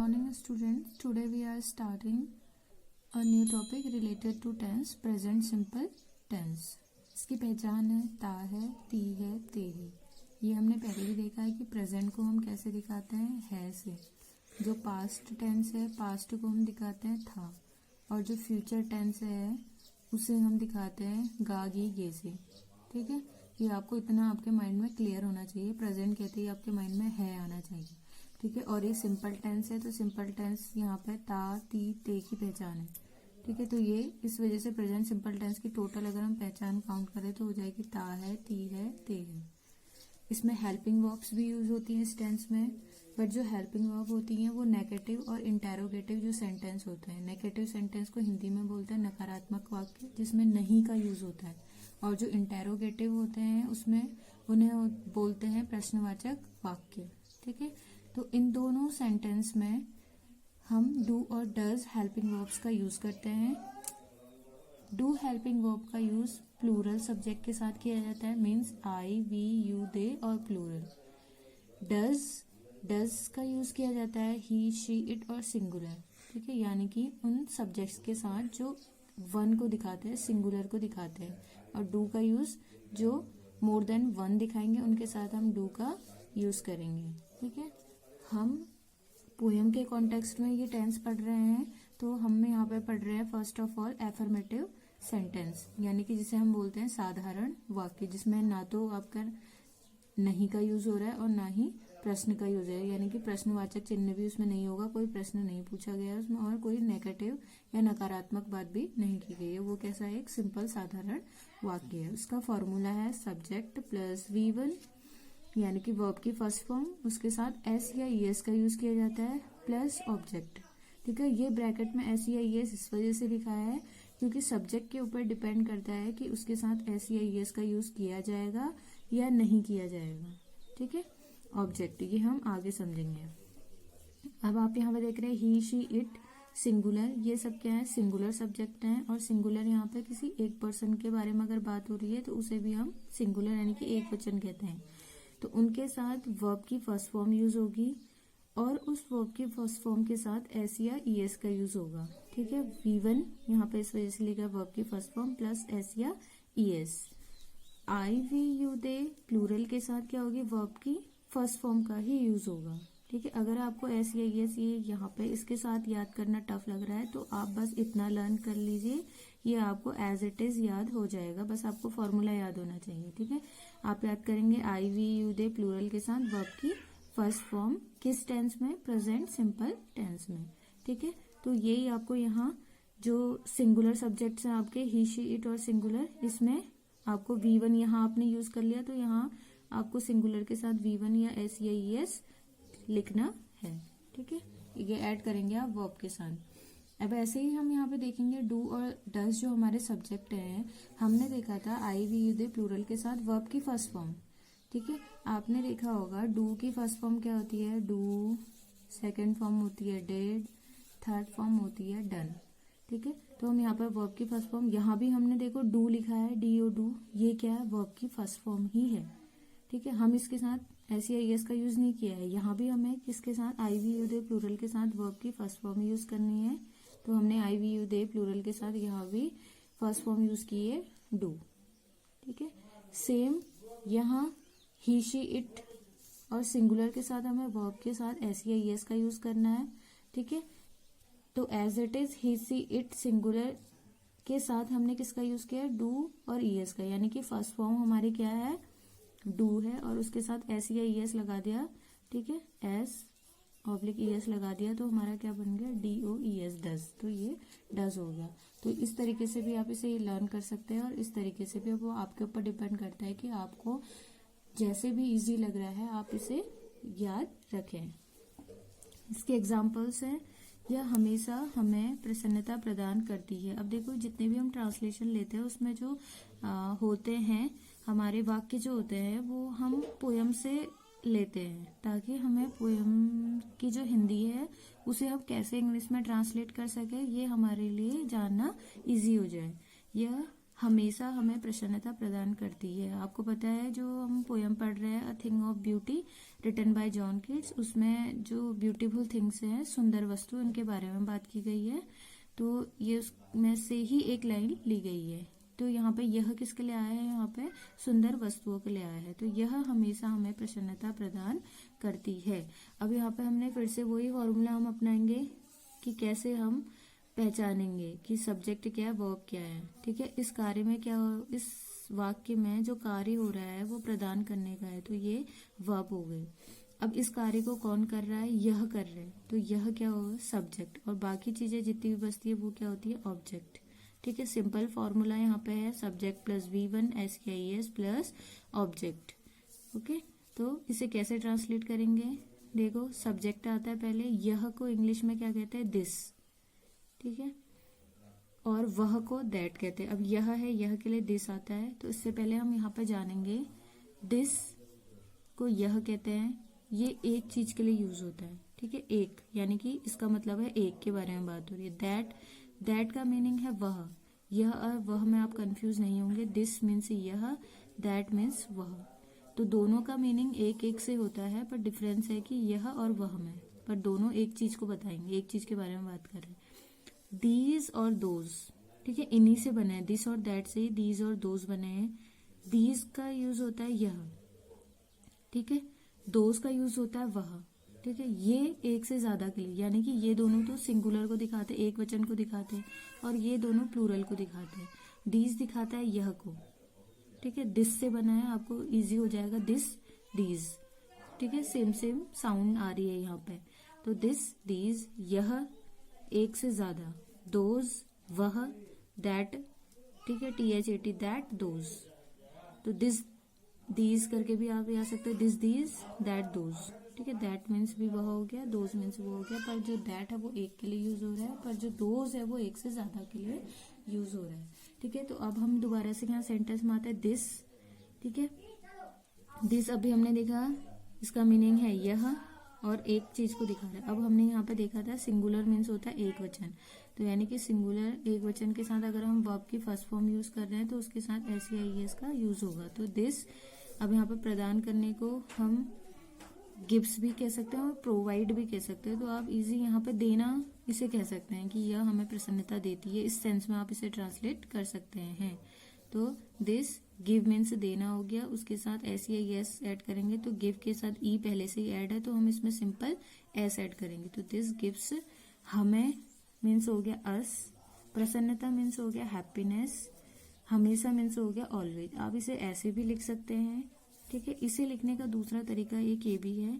Morning students, today we are starting a new topic related to tense, present simple tense. इसकी पहचान है ता है, ती है, ते है. ये हमने पहले भी देखा है कि प्रेजेंट को हम कैसे दिखाते हैं है से. जो पास्ट टेंस है पास्ट को हम दिखाते हैं था, और जो फ्यूचर टेंस है उसे हम दिखाते हैं गा गी गे से. ठीक है, ये आपको इतना आपके माइंड में क्लियर होना चाहिए. प्रेजेंट कहते ही आपके माइंड में है आना चाहिए. ठीक है, और ये सिंपल टेंस है तो सिंपल टेंस यहाँ पे ता ती ते की पहचान है. ठीक है, तो ये इस वजह से प्रेजेंट सिंपल टेंस की टोटल अगर हम पहचान काउंट करें तो हो जाएगी ता है, ती है, ते है. इसमें हेल्पिंग वर्ब्स भी यूज होती हैं इस टेंस में, बट जो हेल्पिंग वर्ब होती हैं वो नेगेटिव और इंटेरोगेटिव जो सेंटेंस होते हैं. नेगेटिव सेंटेंस को हिंदी में बोलते हैं नकारात्मक वाक्य, जिसमें नहीं का यूज होता है. और जो इंटेरोगेटिव होते हैं उसमें उन्हें बोलते हैं प्रश्नवाचक वाक्य. ठीक है, तो इन दोनों सेंटेंस में हम डू और डज हेल्पिंग वर्ब्स का यूज करते हैं. डू हेल्पिंग वर्ब का यूज प्लूरल सब्जेक्ट के साथ किया जाता है, मीन्स आई, वी, यू, दे और प्लूरल. डज का यूज किया जाता है ही, शी, इट और सिंगुलर. ठीक है, यानी कि उन सब्जेक्ट्स के साथ जो वन को दिखाते हैं, सिंगुलर को दिखाते हैं. और डू का यूज जो मोर देन वन दिखाएंगे उनके साथ हम डू का यूज करेंगे. ठीक है, हम पोएम के कॉन्टेक्स्ट में ये टेंस पढ़ रहे हैं, तो हम यहाँ पे पढ़ रहे हैं first of all affirmative sentence, यानी कि जिसे हम बोलते हैं साधारण वाक्य, जिसमें ना तो आपका नहीं का यूज हो रहा है और ना ही प्रश्न का यूज है. यानी कि प्रश्नवाचक चिन्ह भी उसमें नहीं होगा, कोई प्रश्न नहीं पूछा गया है उसमें, और कोई नेगेटिव या नकारात्मक बात भी नहीं की गई है. वो कैसा है, एक सिंपल साधारण वाक्य है. उसका फॉर्मूला है सब्जेक्ट प्लस V1, यानी कि वर्ब की फर्स्ट फॉर्म, उसके साथ एस या ईएस का यूज किया जाता है, प्लस ऑब्जेक्ट. ठीक है, ये ब्रैकेट में एस या ईएस इस वजह से लिखा है क्योंकि सब्जेक्ट के ऊपर डिपेंड करता है कि उसके साथ एस या ईएस का यूज किया जाएगा या नहीं किया जाएगा. ठीक है, ऑब्जेक्ट ये हम आगे समझेंगे. अब आप यहाँ पे देख रहे हैं ही, शी, इट, सिंगुलर. ये सब क्या है, सिंगुलर सब्जेक्ट हैं. और सिंगुलर यहाँ पे किसी एक पर्सन के बारे में अगर बात हो रही है तो उसे भी हम सिंगुलर यानी कि एक वचन कहते हैं. तो उनके साथ वर्ब की फर्स्ट फॉर्म यूज होगी और उस वर्ब की फर्स्ट फॉर्म के साथ एस या ईएस का यूज होगा. ठीक है, V1 यहाँ पे इस वजह से लिखा है वर्ब की फर्स्ट फॉर्म प्लस एस या ES. I, we, you, they plural के साथ क्या होगी, वर्ब की फर्स्ट फॉर्म का ही यूज होगा. ठीक है, अगर आपको एस या ईएस ये यहाँ पे इसके साथ याद करना टफ लग रहा है तो आप बस इतना लर्न कर लीजिए, ये आपको एज इट इज याद हो जाएगा. बस आपको फॉर्मूला याद होना चाहिए. ठीक है, आप याद करेंगे आई, वी, यू, दे प्लूरल के साथ वर्ब की फर्स्ट फॉर्म किस टेंस में, प्रेजेंट सिंपल टेंस में. ठीक है, तो यही आपको यहाँ जो सिंगुलर सब्जेक्ट्स हैं आपके ही, शी, इट और सिंगुलर, इसमें आपको V1 यहाँ आपने यूज कर लिया तो यहाँ आपको सिंगुलर के साथ V1 या एस या ईएस लिखना है. ठीक है, ये ऐड करेंगे आप वर्ब के साथ. अब ऐसे ही हम यहाँ पे देखेंगे डू और डज जो हमारे सब्जेक्ट हैं. हमने देखा था आई, वी, यू, दे प्लूरल के साथ वर्ब की फर्स्ट फॉर्म. ठीक है, आपने देखा होगा डू की फर्स्ट फॉर्म क्या होती है, डू. सेकंड फॉर्म होती है डिड, थर्ड फॉर्म होती है डन. ठीक है, तो हम यहाँ पर वर्ब की फर्स्ट फॉर्म, यहाँ भी हमने देखो डू लिखा है, डी ओ डू, ये क्या है, वर्ब की फर्स्ट फॉर्म ही है. ठीक है, हम इसके साथ एस या ईएस का यूज नहीं किया है. यहाँ भी हमें किसके साथ आई, वी, यू, दे प्लूरल के साथ वर्ब की फर्स्ट फॉर्म यूज करनी है, तो हमने आई, वी, यू, दे प्लूरल के साथ यहाँ भी फर्स्ट फॉर्म यूज की है डू. ठीक है, सेम यहाँ ही, शी, इट और सिंगुलर के साथ हमें वर्ब के साथ एस या ईएस का यूज करना है. ठीक है, तो as it is he, she, it singular के साथ हमने किसका यूज किया है, डू और ईएस का, यानी कि फर्स्ट फॉर्म हमारी क्या है, डू है, और उसके साथ एस या ईएस लगा दिया. ठीक है, एस ऑब्लिक ईएस लगा दिया तो हमारा क्या बन गया, DOES, डज. तो ये डज हो गया. तो इस तरीके से भी आप इसे लर्न कर सकते हैं और इस तरीके से भी वो आपके ऊपर डिपेंड करता है कि आपको जैसे भी इजी लग रहा है आप इसे याद रखें. इसके एग्जाम्पल्स हैं, यह हमेशा हमें प्रसन्नता प्रदान करती है. अब देखो जितने भी हम ट्रांसलेशन लेते हैं उसमें जो होते हैं हमारे वाक्य जो होते हैं वो हम पोयम से लेते हैं, ताकि हमें पोयम की जो हिंदी है उसे हम कैसे इंग्लिश में ट्रांसलेट कर सके ये हमारे लिए जानना इजी हो जाए. यह हमेशा हमें प्रसन्नता प्रदान करती है। आपको पता है जो हम पोयम पढ़ रहे हैं, a thing of beauty written by John Keats, उसमें जो ब्यूटीफुल थिंग्स हैं, सुंदर वस्तु, उनके बारे में बात की गई है। तो ये उसमें से ही एक लाइन ली गई है। तो यहाँ पे यह किसके लिए आया है, यहाँ पे सुंदर वस्तुओं के लिए आया है। तो यह हमेशा हमें प्रसन्नता प्रदान करती है। अब यहाँ पे हमने फिर से वही फॉर्मूला हम अपनाएंगे कि कैसे हम पहचानेंगे कि सब्जेक्ट क्या है, वर्ब क्या है। ठीक है, इस कार्य में क्या, इस वाक्य में जो कार्य हो रहा है वो प्रदान करने का है, तो ये वर्ब हो गई। अब इस कार्य को कौन कर रहा है, यह कर रहे हैं, तो यह क्या होगा, सब्जेक्ट, और बाकी चीजें जितनी भी बचती है वो क्या होती है, ऑब्जेक्ट। ठीक है, सिंपल फॉर्मूला यहाँ पे है subject plus V1 SEIS plus object. Okay, तो इसे कैसे ट्रांसलेट करेंगे, देखो सब्जेक्ट आता है पहले, यह को इंग्लिश में क्या कहते हैं, दिस। ठीक है, और वह को दैट कहते हैं। अब यह है, यह के लिए दिस आता है, तो इससे पहले हम यहाँ पे जानेंगे दिस को यह कहते हैं, ये एक चीज के लिए यूज होता है। ठीक है, एक, यानी कि इसका मतलब है एक के बारे में बात हो रही है। दैट का मीनिंग है वह, यह और वह में आप कंफ्यूज नहीं होंगे। दिस मीन्स यह, दैट मीन्स वह, तो दोनों का मीनिंग एक एक से होता है, पर डिफरेंस है कि यह और वह में, पर दोनों एक चीज को बताएंगे, एक चीज के बारे में बात कर रहे हैं। दीज और दोज, ठीक है, इन्हीं से बने हैं, दिस और दैट से ही दीज और दोज बने हैं। दीज का यूज होता है यह, ठीक है, दोज का यूज होता है वह। ठीक है, ये एक से ज्यादा के लिए, यानी कि ये दोनों तो सिंगुलर को दिखाते, एक वचन को दिखाते, और ये दोनों प्लूरल को दिखाते हैं। दीज दिखाता है यह को। ठीक है, दिस से बना है, आपको इजी हो जाएगा, दिस दीज। ठीक है, सेम सेम साउंड आ रही है यहाँ पे। तो दिस दीज, यह एक से ज्यादा, दोज वह, दैट, ठीक है, THAT दैट दोज। तो दिस दीज करके भी आप आ सकते हैं, दिस दीज दैट दोज। ठीक है, दैट मीन्स भी वह हो गया, दोज मीन्स वो हो गया, पर जो दैट है वो एक के लिए यूज हो रहा है, पर जो दोज है वो एक से ज्यादा के लिए यूज हो रहा है। ठीक है, तो अब हम दोबारा से यहाँ सेंटेंस में आता है दिस। ठीक है, दिस अभी हमने देखा, इसका मीनिंग है यह और एक चीज को दिखा रहा है। अब हमने यहाँ पे देखा था सिंगुलर मीन्स होता है एक वचन, तो यानी कि सिंगुलर एक वचन के साथ अगर हम वर्ब की फर्स्ट फॉर्म यूज कर रहे हैं तो उसके साथ SEIS का यूज होगा। तो दिस, अब यहाँ पे प्रदान करने को हम गिव्स भी कह सकते हैं और प्रोवाइड भी कह सकते हैं। तो आप इजी यहाँ पे देना इसे कह सकते हैं कि यह हमें प्रसन्नता देती है, इस सेंस में आप इसे ट्रांसलेट कर सकते हैं। तो दिस गिव मीन्स देना हो गया, उसके साथ SEIS ऐड करेंगे, तो गिव के साथ ई पहले से ही ऐड है, तो हम इसमें सिंपल एस ऐड करेंगे। तो दिस गिव्स हमें मीन्स हो गया अस, प्रसन्नता मीन्स हो गया हैप्पीनेस, हमेशा मीन्स हो गया ऑलवेज। आप इसे ऐसे भी लिख सकते हैं। ठीक है, इसे लिखने का दूसरा तरीका एक ये भी है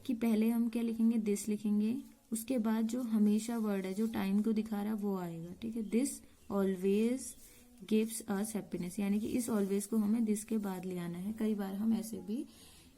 कि पहले हम क्या लिखेंगे, दिस लिखेंगे, उसके बाद जो हमेशा वर्ड है जो टाइम को दिखा रहा है वो आएगा। ठीक है, this always gives us happiness, यानी कि इस ऑलवेज को हमें दिस के बाद ले आना है। कई बार हम ऐसे भी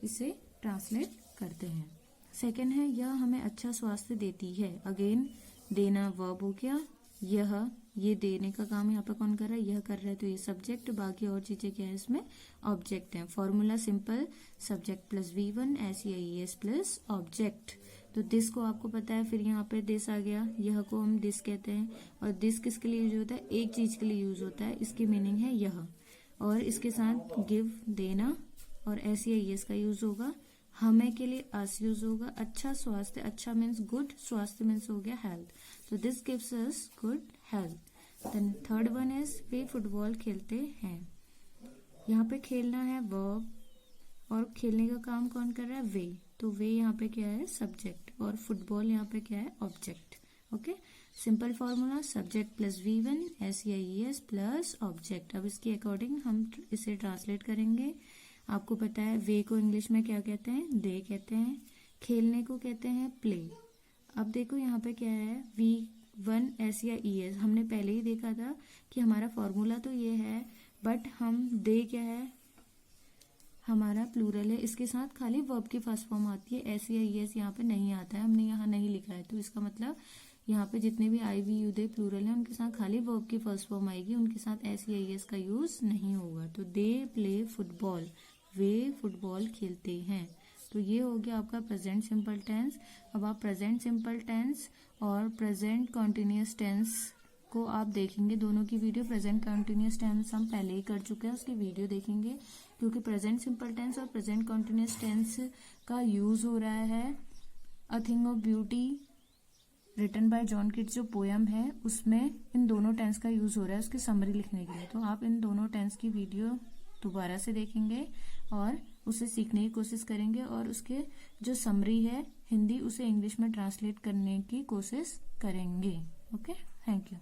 इसे ट्रांसलेट करते हैं। सेकंड है यह हमें अच्छा स्वास्थ्य देती है। अगेन देना वर्ब हो गया, यह, ये देने का काम यहाँ पे कौन कर रहा है, यह कर रहा है, तो ये सब्जेक्ट, बाकी और चीजें क्या है इसमें ऑब्जेक्ट है। Formula simple, subject plus V1 SEIS plus object. तो दिस को आपको पता है, फिर यहाँ पे दिस आ गया, यह को हम दिस कहते हैं, और दिस किसके लिए यूज होता है, एक चीज के लिए यूज होता है, इसकी मीनिंग है यह, और इसके साथ गिव देना और SEIS का यूज होगा, हमें के लिए अस यूज होगा, अच्छा स्वास्थ्य, अच्छा मीन्स गुड, स्वास्थ्य मीन्स हो गया हेल्थ, तो this gives us good health. Then third one is we football खेलते हैं। यहाँ पे खेलना है वर्ब, और खेलने का काम कौन कर रहा है, वे, तो वे यहाँ पे क्या है सब्जेक्ट, और फुटबॉल यहाँ पे क्या है object. Okay, simple formula subject plus V1 SEIS plus object. अब इसके अकॉर्डिंग हम इसे ट्रांसलेट करेंगे। आपको पता है वे को इंग्लिश में क्या कहते हैं, दे कहते हैं, खेलने को कहते हैं प्ले। अब देखो यहाँ पे क्या है, V1 SEIS, हमने पहले ही देखा था कि हमारा फॉर्मूला तो ये है, बट हम दे क्या है, हमारा प्लूरल है, इसके साथ खाली वर्ब की फर्स्ट फॉर्म आती है, SEIS यहाँ पे नहीं आता है, हमने यहाँ नहीं लिखा है, तो इसका मतलब यहाँ पे जितने भी I V U they plural है उनके साथ खाली वर्ब की फर्स्ट फॉर्म आएगी, उनके साथ SEIS का यूज नहीं होगा। तो they play football, way football खेलते हैं। तो ये हो गया आपका प्रेजेंट सिंपल टेंस। अब आप प्रेजेंट सिंपल टेंस और प्रेजेंट कॉन्टिन्यूअस टेंस को आप देखेंगे दोनों की वीडियो। प्रेजेंट कंटिन्यूअस टेंस हम पहले ही कर चुके हैं, उसकी वीडियो देखेंगे, क्योंकि प्रेजेंट सिंपल टेंस और प्रेजेंट कंटिन्यूअस टेंस का यूज हो रहा है a thing of beauty written by John Keats जो पोयम है उसमें इन दोनों टेंस का यूज हो रहा है उसकी समरी लिखने के लिए। तो आप इन दोनों टेंस की वीडियो दोबारा से देखेंगे और उसे सीखने की कोशिश करेंगे और उसके जो समरी है हिंदी उसे इंग्लिश में ट्रांसलेट करने की कोशिश करेंगे। Okay, thank you.